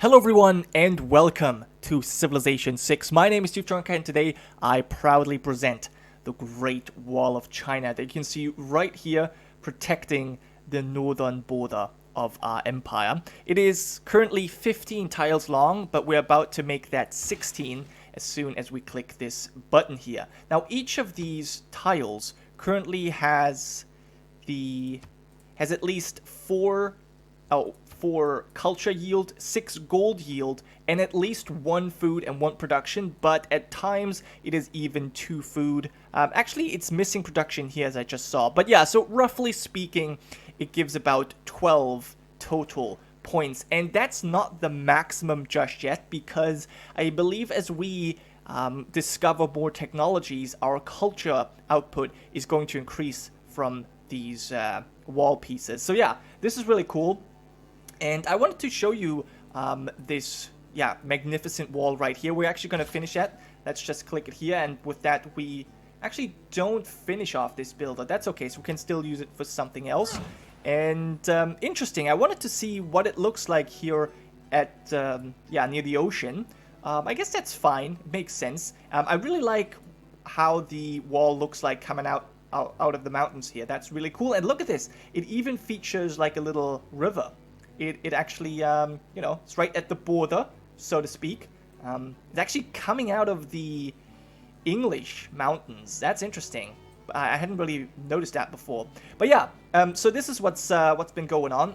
Hello everyone and welcome to Civilization 6. My name is Gironca and today I proudly present the Great Wall of China that you can see right here protecting the northern border of our empire. It is currently 15 tiles long, but we're about to make that 16 as soon as we click this button here. Now each of these tiles currently has at least four culture yield, 6 gold yield, and at least 1 food and 1 production, but at times it is even 2 food. Actually, it's missing production here as I just saw. But yeah, so roughly speaking, it gives about 12 total points. And that's not the maximum just yet, because I believe as we discover more technologies, our culture output is going to increase from these wall pieces. So yeah, this is really cool. And I wanted to show you this, magnificent wall right here. We're actually going to finish that. Let's just click it here. And with that, we actually don't finish off this builder. That's okay. So we can still use it for something else. And interesting. I wanted to see what it looks like here at, near the ocean. I guess that's fine. It makes sense. I really like how the wall looks like coming out of the mountains here. That's really cool. And look at this. It even features like a little river. It actually, it's right at the border, so to speak. It's actually coming out of the English mountains. That's interesting. I hadn't really noticed that before. But yeah, so this is what's been going on.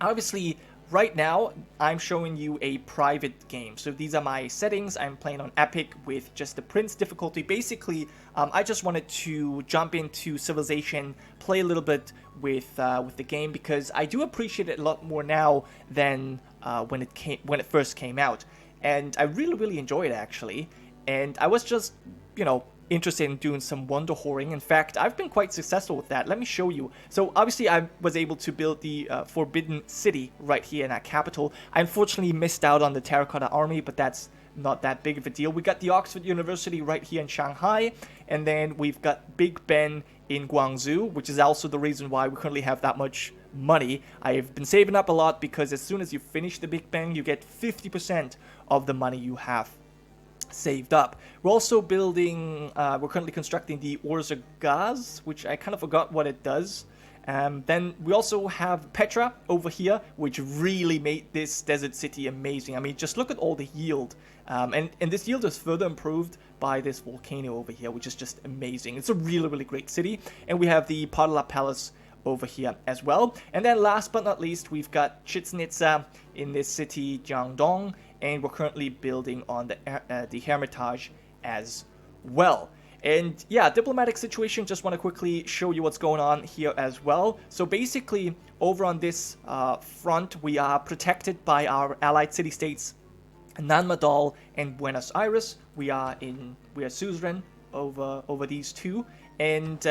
Obviously, right now, I'm showing you a private game. So these are my settings. I'm playing on Epic with just the Prince difficulty. Basically, I just wanted to jump into Civilization, play a little bit with the game, because I do appreciate it a lot more now than when it first came out. And I really enjoy it, actually. And I was just, interested in doing some wonder whoring. In fact, I've been quite successful with that. Let me show you. So obviously I was able to build the Forbidden City right here in our capital. I unfortunately missed out on the Terracotta Army, but that's not that big of a deal. We got the Oxford University right here in Shanghai, and then we've got Big Ben in Guangzhou, which is also the reason why we currently have that much money. I've been saving up a lot because as soon as you finish the Big Ben, you get 50% of the money you have saved up. We're also building, we're currently constructing the Orza Gaz, which I kind of forgot what it does. Then we also have Petra over here, which really made this desert city amazing. I mean, just look at all the yield. And this yield is further improved by this volcano over here, which is just amazing. It's a really great city. And we have the Padala Palace over here as well. And then last but not least, we've got Chichen Itza in this city, Jiangdong, and we're currently building on the Hermitage as well. And yeah, diplomatic situation, just want to quickly show you what's going on here as well. So basically, over on this front, we are protected by our allied city-states, Nanmadol and Buenos Aires. We are suzerain over these two. And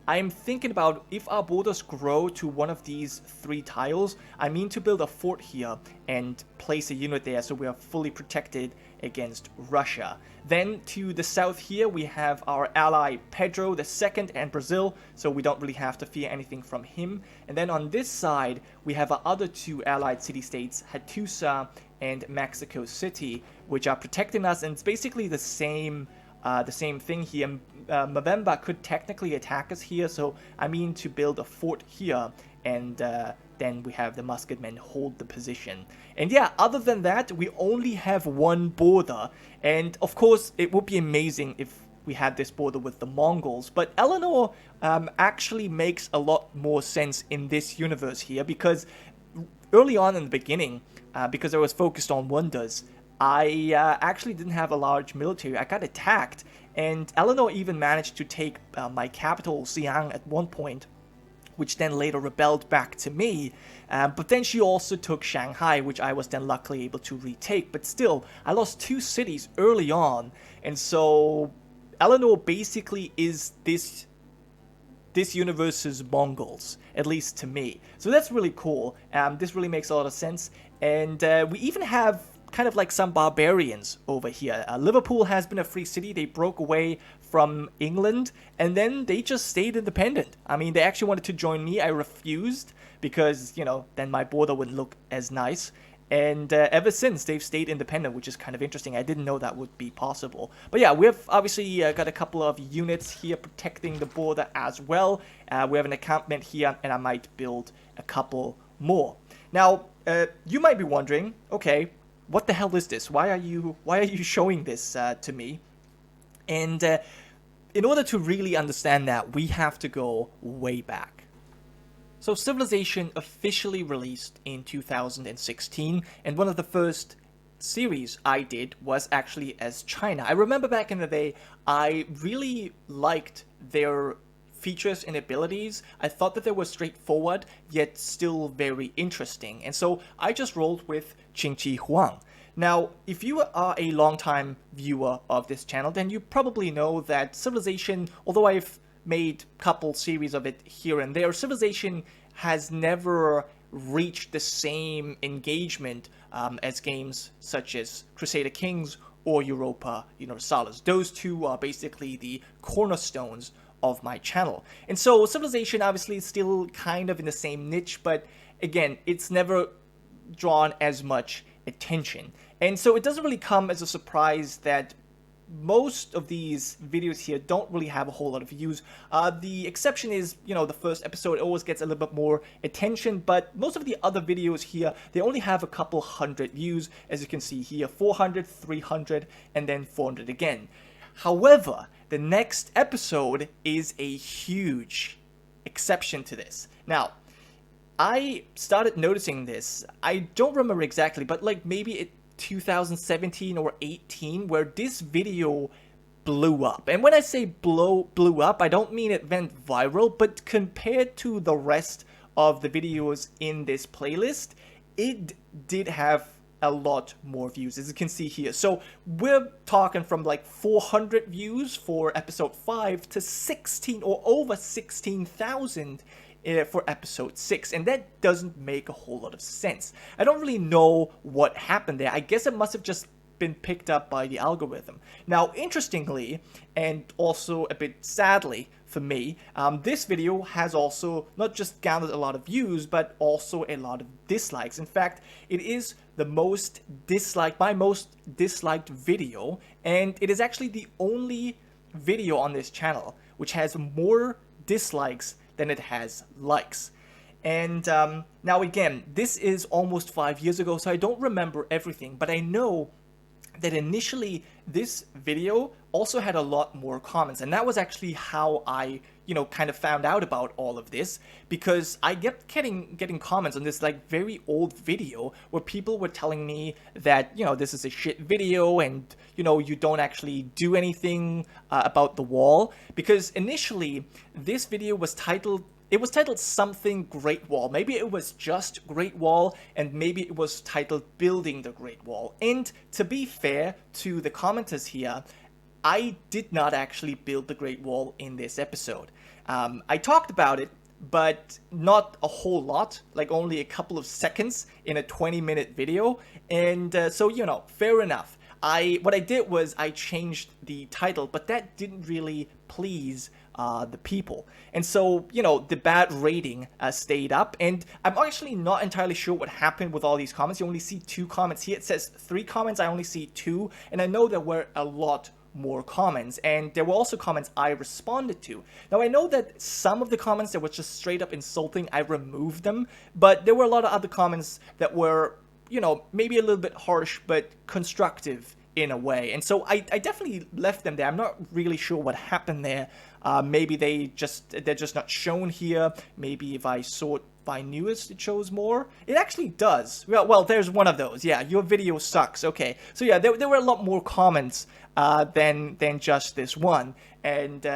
I'm thinking about if our borders grow to one of these 3 tiles, I mean to build a fort here and place a unit there so we are fully protected against Russia. Then to the south here, we have our ally Pedro II and Brazil, so we don't really have to fear anything from him. And then on this side, we have our other 2 allied city-states, Hattusa and Mexico City, which are protecting us, and it's basically the same thing here. Movember could technically attack us here, so I mean to build a fort here, and then we have the musketmen hold the position. And yeah, other than that, we only have 1 border, and of course it would be amazing if we had this border with the Mongols, but Eleanor actually makes a lot more sense in this universe here, because early on in the beginning, because I was focused on wonders, I actually didn't have a large military. I got attacked, and Eleanor even managed to take my capital, Xi'an, at one point, which then later rebelled back to me. But then she also took Shanghai, which I was then luckily able to retake. But still, I lost 2 cities early on, and so Eleanor basically is this universe's Mongols, at least to me. So that's really cool. This really makes a lot of sense, and we even have kind of like some barbarians over here. Liverpool has been a free city. They broke away from England, and then they just stayed independent. I mean, they actually wanted to join me. I refused because, then my border wouldn't look as nice. And ever since, they've stayed independent, which is kind of interesting. I didn't know that would be possible. But yeah, we've obviously got a couple of units here protecting the border as well. We have an encampment here, and I might build a couple more. Now, you might be wondering, okay, what the hell is this? Why are you showing this to me? And in order to really understand that, we have to go way back. So Civilization officially released in 2016, and one of the first series I did was actually as China. I remember back in the day, I really liked their features and abilities. I thought that they were straightforward, yet still very interesting. And so I just rolled with Qingqi Huang. Now, if you are a long-time viewer of this channel, then you probably know that Civilization, although I've made a couple series of it here and there, Civilization has never reached the same engagement as games such as Crusader Kings or Europa Universalis. Those two are basically the cornerstones of my channel. And so Civilization obviously is still kind of in the same niche, but again, it's never drawn as much attention. And so it doesn't really come as a surprise that most of these videos here don't really have a whole lot of views. The exception is, the first episode always gets a little bit more attention, but most of the other videos here, they only have a couple hundred views, as you can see here, 400, 300, and then 400 again. However, the next episode is a huge exception to this. Now, I started noticing this, I don't remember exactly, but like maybe 2017 or 18, where this video blew up. And when I say blew up, I don't mean it went viral, but compared to the rest of the videos in this playlist, it did have a lot more views, as you can see here. So we're talking from like 400 views for episode 5 to 16 or over 16,000 for episode 6, and that doesn't make a whole lot of sense. I don't really know what happened there. I guess it must have just been picked up by the algorithm. Now, interestingly, and also a bit sadly for me, this video has also not just garnered a lot of views, but also a lot of dislikes. In fact, it is the most disliked, my most disliked video, and it is actually the only video on this channel which has more dislikes than it has likes. And now again, this is almost 5 years ago, so I don't remember everything, but I know that initially this video also had a lot more comments, and that was actually how I kind of found out about all of this, because I kept getting comments on this like very old video where people were telling me that this is a shit video, and you don't actually do anything about the wall, because initially this video was titled something Great Wall. Maybe it was just Great Wall, and maybe it was titled Building the Great Wall. And to be fair to the commenters here, I did not actually build the Great Wall in this episode. I talked about it, but not a whole lot, like only a couple of seconds in a 20-minute video. And so, fair enough. What I did was I changed the title, but that didn't really please the people. And so, the bad rating stayed up, and I'm actually not entirely sure what happened with all these comments. You only see 2 comments here. It says 3 comments, I only see 2, and I know there were a lot more comments, and there were also comments I responded to. Now, I know that some of the comments that were just straight up insulting, I removed them, but there were a lot of other comments that were, maybe a little bit harsh, but constructive in a way. And so I definitely left them there. I'm not really sure what happened there. Maybe they're just not shown here. Maybe if I sort by newest, it shows more. It actually does. Well, there's one of those. Yeah, your video sucks. Okay, so yeah, there were a lot more comments than just this one. And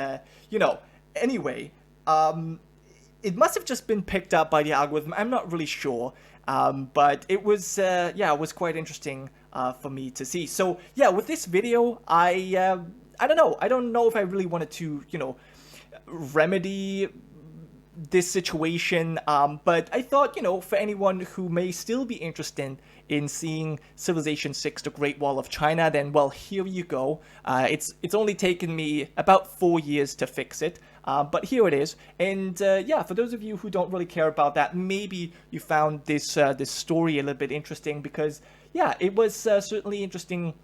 anyway, it must have just been picked up by the algorithm. I'm not really sure. But it was it was quite interesting for me to see. So yeah, with this video, I don't know. I don't know if I really wanted to remedy this situation, but I thought, for anyone who may still be interested in seeing Civilization 6, The Great Wall of China, then, well, here you go. It's only taken me about 4 years to fix it. But here it is. And yeah, for those of you who don't really care about that, maybe you found this story a little bit interesting, because yeah, it was certainly interesting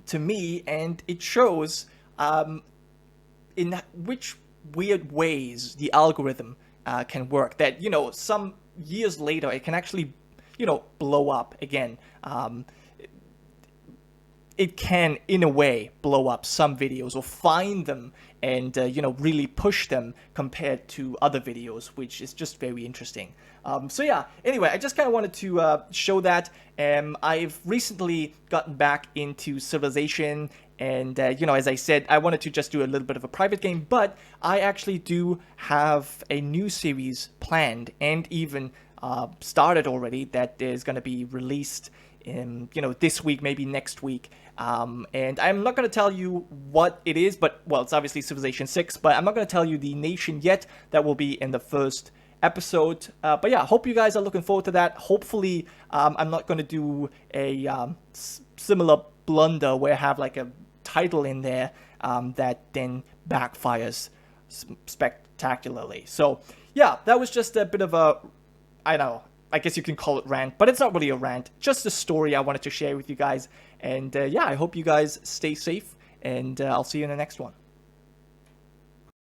to me, and it shows in which weird ways the algorithm can work. That, you know, some years later it can actually, you know, blow up again. It can, in a way, blow up some videos or find them and, you know, really push them compared to other videos, which is just very interesting. So yeah, anyway, I just kind of wanted to show that. I've recently gotten back into Civilization, and, you know, as I said, I wanted to just do a little bit of a private game, but I actually do have a new series planned and even started already that is going to be released in, you know, this week, maybe next week. And I'm not going to tell you what it is, but, well, it's obviously Civilization 6, but I'm not going to tell you the nation yet. That will be in the first episode. But yeah, hope you guys are looking forward to that. Hopefully, I'm not going to do a similar blunder where I have like a title in there that then backfires spectacularly. So yeah, that was just a bit of a, I don't know, I guess you can call it rant, but it's not really a rant, just a story I wanted to share with you guys. And yeah, I hope you guys stay safe, and I'll see you in the next one.